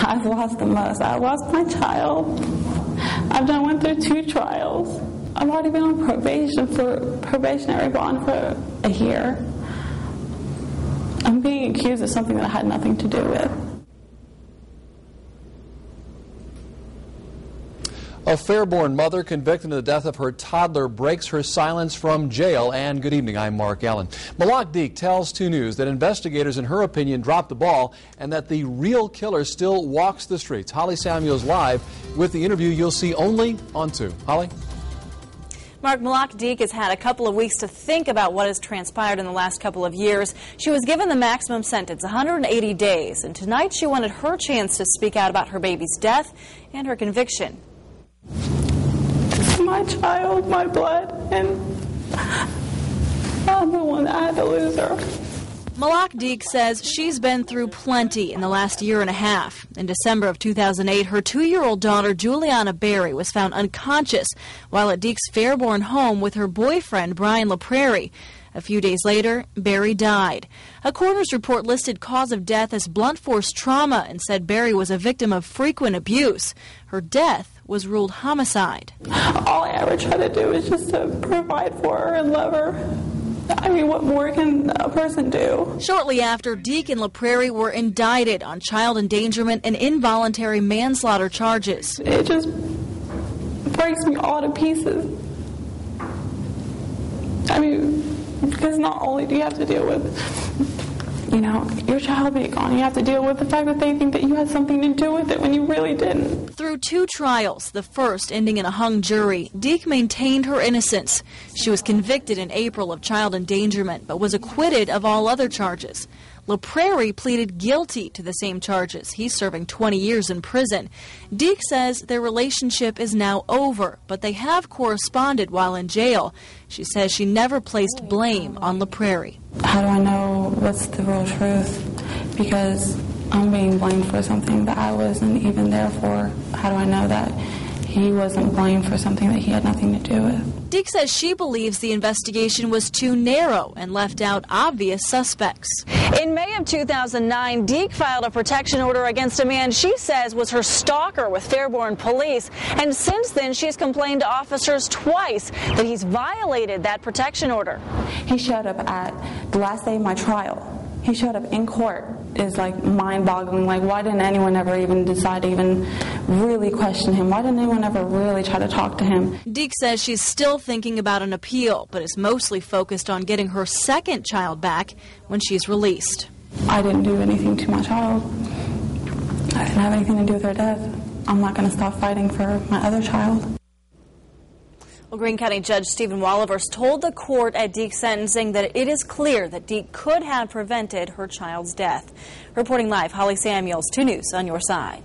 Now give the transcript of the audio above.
I've lost the most. I lost my child. Went through 2 trials. I've already been on probationary bond for a year. I'm being accused of something that I had nothing to do with. A Fairborn mother convicted of the death of her toddler breaks her silence from jail. And good evening, I'm Mark Allen. Malak Deek tells 2 News that investigators, in her opinion, dropped the ball and that the real killer still walks the streets. Holly Samuels live with the interview you'll see only on 2. Holly? Mark, Malak Deek has had a couple of weeks to think about what has transpired in the last couple of years. She was given the maximum sentence, 180 days, and tonight she wanted her chance to speak out about her baby's death and her conviction. My child, my blood, and I'm the one that had to lose her. Malak Deek says she's been through plenty in the last year and a half. In December of 2008, her 2-year-old daughter, Juliana Berry, was found unconscious while at Deek's Fairborn home with her boyfriend, Brian LaPrairie. A few days later, Berry died. A coroner's report listed cause of death as blunt force trauma and said Berry was a victim of frequent abuse. Her death was ruled homicide. All I ever try to do is just to provide for her and love her. I mean, what more can a person do? Shortly after, Deek and LaPrairie were indicted on child endangerment and involuntary manslaughter charges. It just breaks me all to pieces. I mean, because not only do you have to deal with, your child being gone, you have to deal with the fact that they think that you had something to do with it when you really didn't. Through 2 trials, the first ending in a hung jury, Deek maintained her innocence. She was convicted in April of child endangerment, but was acquitted of all other charges. LaPrairie pleaded guilty to the same charges. He's serving 20 years in prison. Deek says their relationship is now over, but they have corresponded while in jail. She says she never placed blame on LaPrairie. How do I know what's the real truth? Because I'm being blamed for something that I wasn't even there for. How do I know that he wasn't blamed for something that he had nothing to do with? Deek says she believes the investigation was too narrow and left out obvious suspects. In May of 2009, Deek filed a protection order against a man she says was her stalker with Fairborn police. And since then, she's complained to officers twice that he's violated that protection order. He showed up at the last day of my trial. He showed up in court. Is like mind-boggling. Like, why didn't anyone ever even decide to even really question him? Why didn't anyone ever really try to talk to him? Deek says she's still thinking about an appeal, but is mostly focused on getting her second child back when she's released. I didn't do anything to my child. I didn't have anything to do with her death. I'm not going to stop fighting for my other child. Well, Greene County Judge Stephen Wallivers told the court at Deek's sentencing that it is clear that Deek could have prevented her child's death. Reporting live, Holly Samuels, 2 News on your side.